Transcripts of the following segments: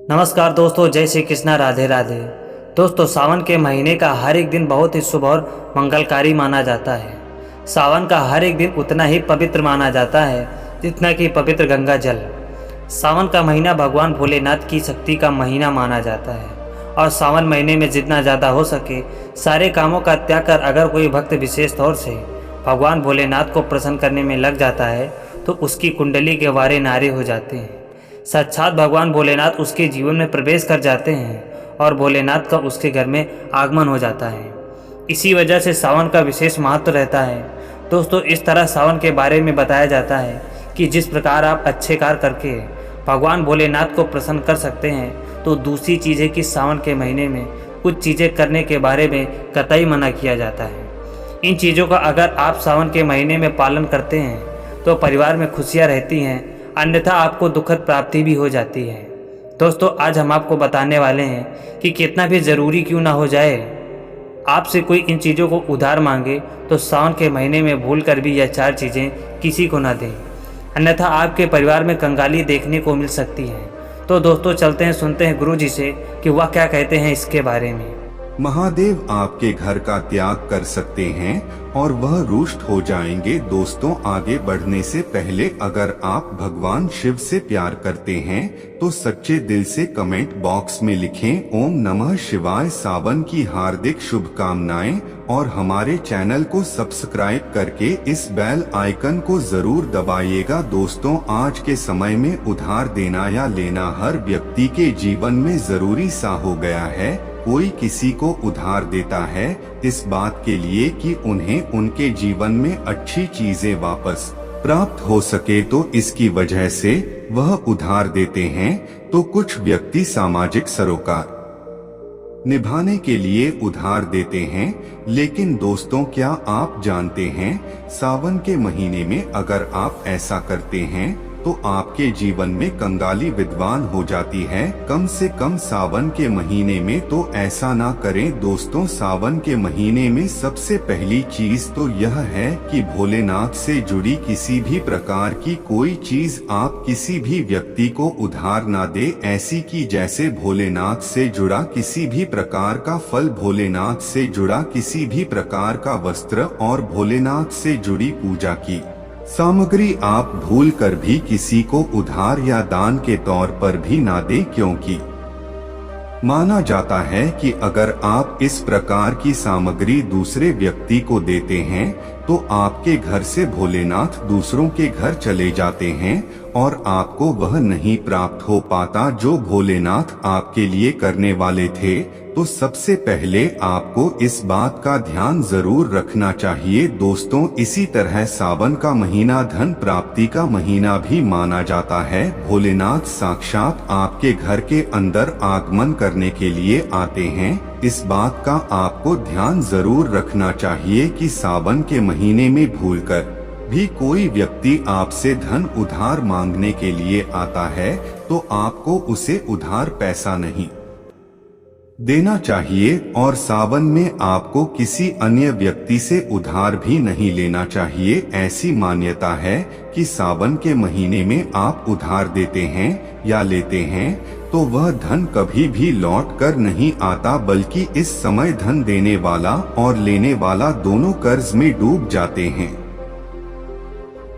नमस्कार दोस्तों, जय श्री कृष्णा, राधे राधे। दोस्तों, सावन के महीने का हर एक दिन बहुत ही शुभ और मंगलकारी माना जाता है। सावन का हर एक दिन उतना ही पवित्र माना जाता है जितना कि पवित्र गंगा जल। सावन का महीना भगवान भोलेनाथ की शक्ति का महीना माना जाता है और सावन महीने में जितना ज़्यादा हो सके सारे कामों का त्याग कर अगर कोई भक्त विशेष तौर से भगवान भोलेनाथ को प्रसन्न करने में लग जाता है तो उसकी कुंडली के वारे नारे हो जाते हैं। साक्षात भगवान भोलेनाथ उसके जीवन में प्रवेश कर जाते हैं और भोलेनाथ का उसके घर में आगमन हो जाता है। इसी वजह से सावन का विशेष महत्व रहता है। दोस्तों, इस तरह सावन के बारे में बताया जाता है कि जिस प्रकार आप अच्छे कार्य करके भगवान भोलेनाथ को प्रसन्न कर सकते हैं, तो दूसरी चीज़ है कि सावन के महीने में कुछ चीज़ें करने के बारे में कतई मना किया जाता है। इन चीज़ों का अगर आप सावन के महीने में पालन करते हैं तो परिवार में खुशियाँ रहती हैं, अन्यथा आपको दुखद प्राप्ति भी हो जाती है। दोस्तों, आज हम आपको बताने वाले हैं कि कितना भी ज़रूरी क्यों ना हो जाए, आपसे कोई इन चीज़ों को उधार मांगे तो सावन के महीने में भूल कर भी यह 4 चीज़ें किसी को ना दें, अन्यथा आपके परिवार में कंगाली देखने को मिल सकती है। तो दोस्तों, चलते हैं, सुनते हैं गुरु जी से कि वह क्या कहते हैं इसके बारे में। महादेव आपके घर का त्याग कर सकते हैं और वह रुष्ट हो जाएंगे। दोस्तों, आगे बढ़ने से पहले अगर आप भगवान शिव से प्यार करते हैं तो सच्चे दिल से कमेंट बॉक्स में लिखें ओम नमः शिवाय। सावन की हार्दिक शुभकामनाएं और हमारे चैनल को सब्सक्राइब करके इस बेल आइकन को जरूर दबाइएगा। दोस्तों, आज के समय में उधार देना या लेना हर व्यक्ति के जीवन में जरूरी सा हो गया है। कोई किसी को उधार देता है इस बात के लिए कि उन्हें उनके जीवन में अच्छी चीजें वापस प्राप्त हो सके, तो इसकी वजह से वह उधार देते हैं। तो कुछ व्यक्ति सामाजिक सरोकार निभाने के लिए उधार देते हैं, लेकिन दोस्तों, क्या आप जानते हैं सावन के महीने में अगर आप ऐसा करते हैं तो आपके जीवन में कंगाली विद्वान हो जाती है। कम से कम सावन के महीने में तो ऐसा ना करें। दोस्तों, सावन के महीने में सबसे पहली चीज तो यह है कि भोलेनाथ से जुड़ी किसी भी प्रकार की कोई चीज आप किसी भी व्यक्ति को उधार ना दे, ऐसी कि जैसे भोलेनाथ से जुड़ा किसी भी प्रकार का फल, भोलेनाथ से जुड़ा किसी भी प्रकार का वस्त्र और भोलेनाथ से जुड़ी पूजा की सामग्री आप भूल कर भी किसी को उधार या दान के तौर पर भी ना दें, क्योंकि माना जाता है कि अगर आप इस प्रकार की सामग्री दूसरे व्यक्ति को देते हैं तो आपके घर से भोलेनाथ दूसरों के घर चले जाते हैं और आपको वह नहीं प्राप्त हो पाता जो भोलेनाथ आपके लिए करने वाले थे। तो सबसे पहले आपको इस बात का ध्यान जरूर रखना चाहिए। दोस्तों, इसी तरह सावन का महीना धन प्राप्ति का महीना भी माना जाता है। भोलेनाथ साक्षात आपके घर के अंदर आगमन करने के लिए आते हैं। इस बात का आपको ध्यान जरूर रखना चाहिए कि सावन के महीने में भूलकर भी कोई व्यक्ति आपसे धन उधार मांगने के लिए आता है तो आपको उसे उधार पैसा नहीं देना चाहिए और सावन में आपको किसी अन्य व्यक्ति से उधार भी नहीं लेना चाहिए। ऐसी मान्यता है कि सावन के महीने में आप उधार देते हैं या लेते हैं तो वह धन कभी भी लौट कर नहीं आता, बल्कि इस समय धन देने वाला और लेने वाला दोनों कर्ज में डूब जाते हैं।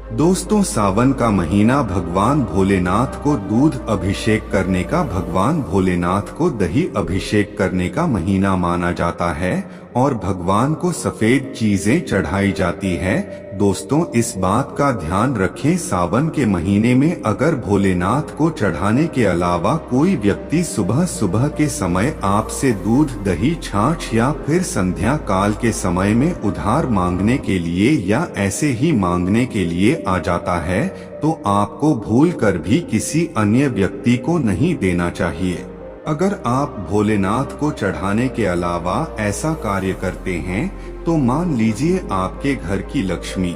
दोस्तों, सावन का महीना भगवान भोलेनाथ को दूध अभिषेक करने का, भगवान भोलेनाथ को दही अभिषेक करने का महीना माना जाता है और भगवान को सफेद चीजें चढ़ाई जाती है। दोस्तों, इस बात का ध्यान रखें, सावन के महीने में अगर भोलेनाथ को चढ़ाने के अलावा कोई व्यक्ति सुबह सुबह के समय आपसे दूध, दही, छाछ या फिर संध्या काल के समय में उधार मांगने के लिए या ऐसे ही मांगने के लिए आ जाता है तो आपको भूल कर भी किसी अन्य व्यक्ति को नहीं देना चाहिए। अगर आप भोलेनाथ को चढ़ाने के अलावा ऐसा कार्य करते हैं तो मान लीजिए आपके घर की लक्ष्मी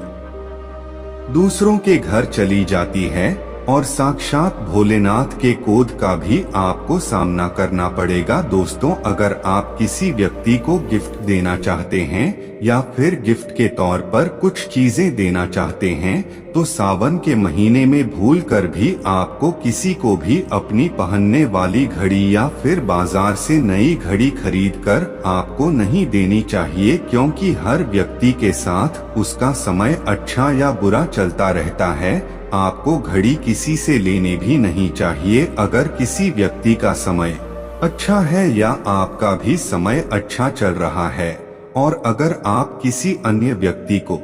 दूसरों के घर चली जाती है और साक्षात भोलेनाथ के क्रोध का भी आपको सामना करना पड़ेगा। दोस्तों, अगर आप किसी व्यक्ति को गिफ्ट देना चाहते हैं या फिर गिफ्ट के तौर पर कुछ चीजें देना चाहते हैं, तो सावन के महीने में भूल कर भी आपको किसी को भी अपनी पहनने वाली घड़ी या फिर बाजार से नई घड़ी खरीद कर आपको नहीं देनी चाहिए, क्योंकि हर व्यक्ति के साथ उसका समय अच्छा या बुरा चलता रहता है। आपको घड़ी किसी से लेने भी नहीं चाहिए। अगर किसी व्यक्ति का समय अच्छा है या आपका भी समय अच्छा चल रहा है, और अगर आप किसी अन्य व्यक्ति को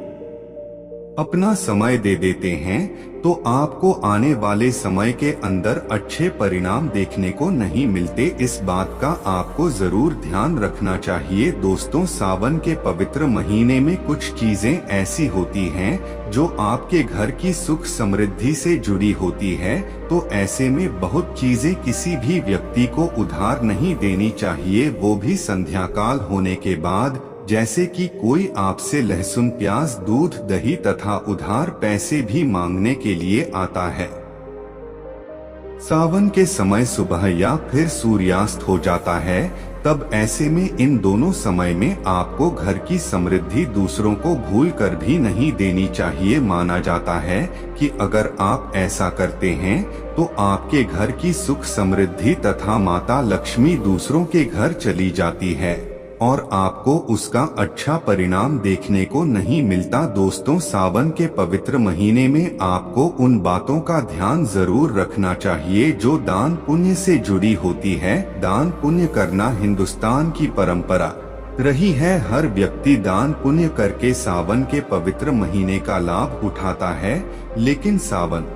अपना समय दे देते हैं, तो आपको आने वाले समय के अंदर अच्छे परिणाम देखने को नहीं मिलते। इस बात का आपको जरूर ध्यान रखना चाहिए। दोस्तों, सावन के पवित्र महीने में कुछ चीजें ऐसी होती हैं जो आपके घर की सुख समृद्धि से जुड़ी होती है, तो ऐसे में बहुत चीजें किसी भी व्यक्ति को उधार नहीं देनी चाहिए, वो भी संध्या काल होने के बाद। जैसे कि कोई आपसे लहसुन, प्याज, दूध, दही तथा उधार पैसे भी मांगने के लिए आता है। सावन के समय सुबह या फिर सूर्यास्त हो जाता है, तब ऐसे में इन दोनों समय में आपको घर की समृद्धि दूसरों को भूल कर भी नहीं देनी चाहिए। माना जाता है कि अगर आप ऐसा करते हैं तो आपके घर की सुख समृद्धि तथा माता लक्ष्मी दूसरों के घर चली जाती है और आपको उसका अच्छा परिणाम देखने को नहीं मिलता। दोस्तों, सावन के पवित्र महीने में आपको उन बातों का ध्यान जरूर रखना चाहिए जो दान पुण्य से जुड़ी होती है। दान पुण्य करना हिंदुस्तान की परंपरा रही है। हर व्यक्ति दान पुण्य करके सावन के पवित्र महीने का लाभ उठाता है, लेकिन सावन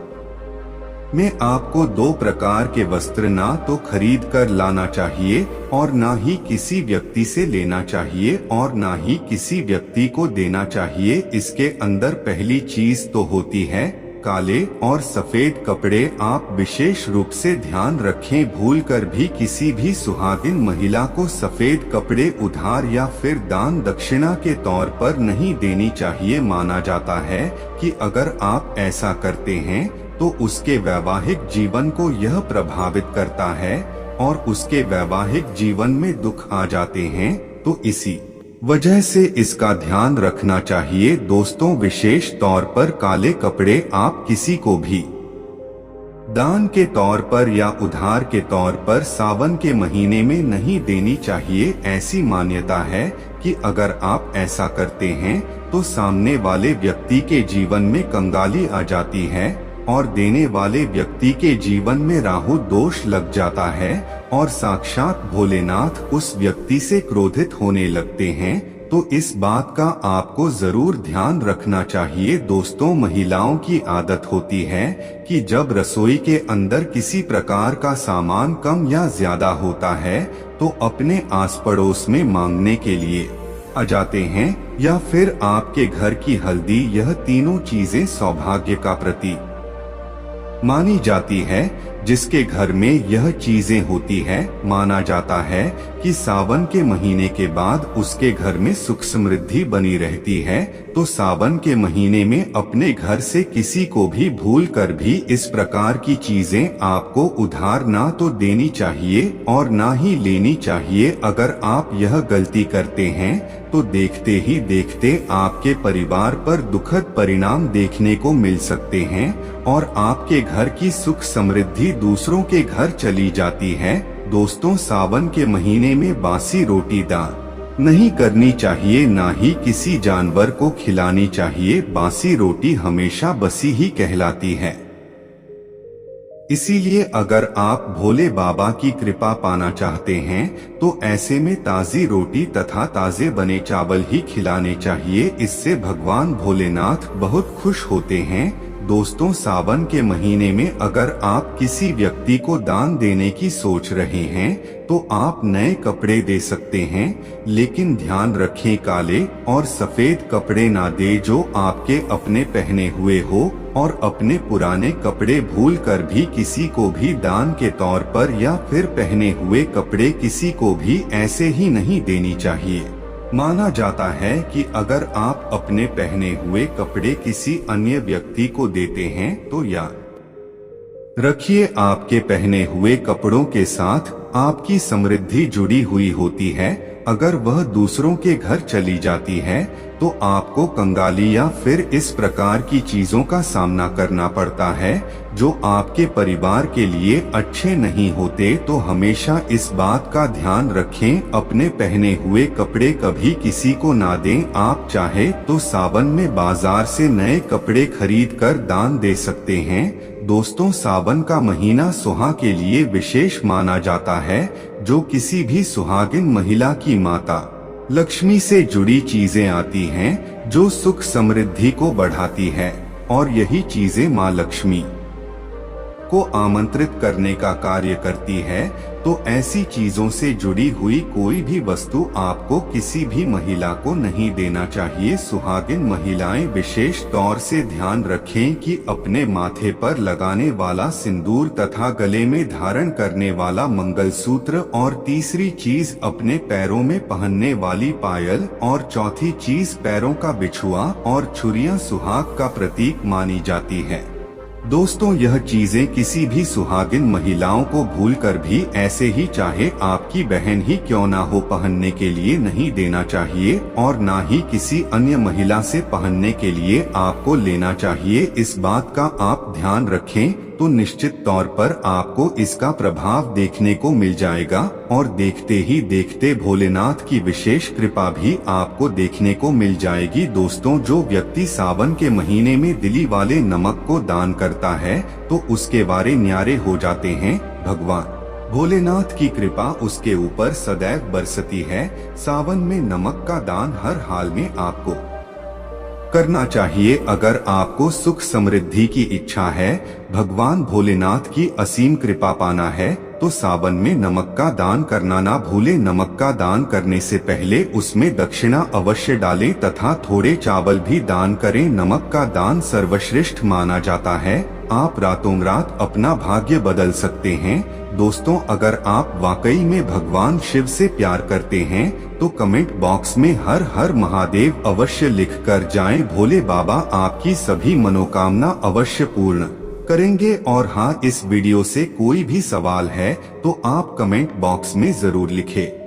में आपको दो प्रकार के वस्त्र ना तो खरीद कर लाना चाहिए और ना ही किसी व्यक्ति से लेना चाहिए और ना ही किसी व्यक्ति को देना चाहिए। इसके अंदर पहली चीज तो होती है काले और सफेद कपड़े। आप विशेष रूप से ध्यान रखें, भूल कर भी किसी भी सुहागिन महिला को सफेद कपड़े उधार या फिर दान दक्षिणा के तौर पर नहीं देनी चाहिए। माना जाता है कि अगर आप ऐसा करते हैं तो उसके वैवाहिक जीवन को यह प्रभावित करता है और उसके वैवाहिक जीवन में दुख आ जाते हैं। तो इसी वजह से इसका ध्यान रखना चाहिए। दोस्तों, विशेष तौर पर काले कपड़े आप किसी को भी दान के तौर पर या उधार के तौर पर सावन के महीने में नहीं देनी चाहिए। ऐसी मान्यता है कि अगर आप ऐसा करते हैं तो सामने वाले व्यक्ति के जीवन में कंगाली आ जाती है और देने वाले व्यक्ति के जीवन में राहु दोष लग जाता है और साक्षात भोलेनाथ उस व्यक्ति से क्रोधित होने लगते हैं। तो इस बात का आपको जरूर ध्यान रखना चाहिए। दोस्तों, महिलाओं की आदत होती है कि जब रसोई के अंदर किसी प्रकार का सामान कम या ज्यादा होता है तो अपने आस पड़ोस में मांगने के लिए आ जाते हैं, या फिर आपके घर की हल्दी। यह तीनों चीजें सौभाग्य का प्रतीक मानी जाती है। जिसके घर में यह चीजें होती है, माना जाता है कि सावन के महीने के बाद उसके घर में सुख समृद्धि बनी रहती है। तो सावन के महीने में अपने घर से किसी को भी भूल कर भी इस प्रकार की चीजें आपको उधार ना तो देनी चाहिए और ना ही लेनी चाहिए। अगर आप यह गलती करते हैं तो देखते ही देखते आपके परिवार पर दुखद परिणाम देखने को मिल सकते हैं और आपके घर की सुख समृद्धि दूसरों के घर चली जाती है। दोस्तों, सावन के महीने में बासी रोटी दान नहीं करनी चाहिए, ना ही किसी जानवर को खिलानी चाहिए। बासी रोटी हमेशा बसी ही कहलाती है। इसीलिए अगर आप भोले बाबा की कृपा पाना चाहते हैं तो ऐसे में ताजी रोटी तथा ताजे बने चावल ही खिलाने चाहिए। इससे भगवान भोलेनाथ बहुत खुश होते हैं। दोस्तों, सावन के महीने में अगर आप किसी व्यक्ति को दान देने की सोच रहे हैं तो आप नए कपड़े दे सकते हैं, लेकिन ध्यान रखें काले और सफेद कपड़े ना दे जो आपके अपने पहने हुए हो, और अपने पुराने कपड़े भूल कर भी किसी को भी दान के तौर पर या फिर पहने हुए कपड़े किसी को भी ऐसे ही नहीं देनी चाहिए। माना जाता है कि अगर आप अपने पहने हुए कपड़े किसी अन्य व्यक्ति को देते हैं तो या रखिए। आपके पहने हुए कपड़ों के साथ आपकी समृद्धि जुड़ी हुई होती है। अगर वह दूसरों के घर चली जाती है तो आपको कंगाली या फिर इस प्रकार की चीजों का सामना करना पड़ता है जो आपके परिवार के लिए अच्छे नहीं होते। तो हमेशा इस बात का ध्यान रखें, अपने पहने हुए कपड़े कभी किसी को ना दें। आप चाहे तो सावन में बाजार से नए कपड़े खरीद कर दान दे सकते हैं। दोस्तों, सावन का महीना सुहाग के लिए विशेष माना जाता है। जो किसी भी सुहागिन महिला की माता लक्ष्मी से जुड़ी चीजें आती हैं जो सुख समृद्धि को बढ़ाती है, और यही चीजें माँ लक्ष्मी को आमंत्रित करने का कार्य करती है। तो ऐसी चीजों से जुड़ी हुई कोई भी वस्तु आपको किसी भी महिला को नहीं देना चाहिए। सुहागिन महिलाएं विशेष तौर से ध्यान रखें कि अपने माथे पर लगाने वाला सिंदूर तथा गले में धारण करने वाला मंगलसूत्र, और तीसरी चीज अपने पैरों में पहनने वाली पायल, और चौथी चीज पैरों का बिछुआ और छुरियां सुहाग का प्रतीक मानी जाती है। दोस्तों, यह चीजें किसी भी सुहागिन महिलाओं को भूलकर भी, ऐसे ही चाहे आपकी बहन ही क्यों ना हो, पहनने के लिए नहीं देना चाहिए, और ना ही किसी अन्य महिला से पहनने के लिए आपको लेना चाहिए। इस बात का आप ध्यान रखें तो निश्चित तौर पर आपको इसका प्रभाव देखने को मिल जाएगा, और देखते ही देखते भोलेनाथ की विशेष कृपा भी आपको देखने को मिल जाएगी। दोस्तों, जो व्यक्ति सावन के महीने में दिली वाले नमक को दान करता है तो उसके वारे न्यारे हो जाते हैं। भगवान भोलेनाथ की कृपा उसके ऊपर सदैव बरसती है। सावन में नमक का दान हर हाल में आपको करना चाहिए। अगर आपको सुख समृद्धि की इच्छा है, भगवान भोलेनाथ की असीम कृपा पाना है, तो सावन में नमक का दान करना ना भूले। नमक का दान करने से पहले उसमें दक्षिणा अवश्य डालें तथा थोड़े चावल भी दान करें। नमक का दान सर्वश्रेष्ठ माना जाता है। आप रातों रात अपना भाग्य बदल सकते हैं। दोस्तों, अगर आप वाकई में भगवान शिव से प्यार करते हैं तो कमेंट बॉक्स में हर हर महादेव अवश्य लिख कर जाएं। भोले बाबा आपकी सभी मनोकामना अवश्य पूर्ण करेंगे। और हाँ, इस वीडियो से कोई भी सवाल है तो आप कमेंट बॉक्स में जरूर लिखें।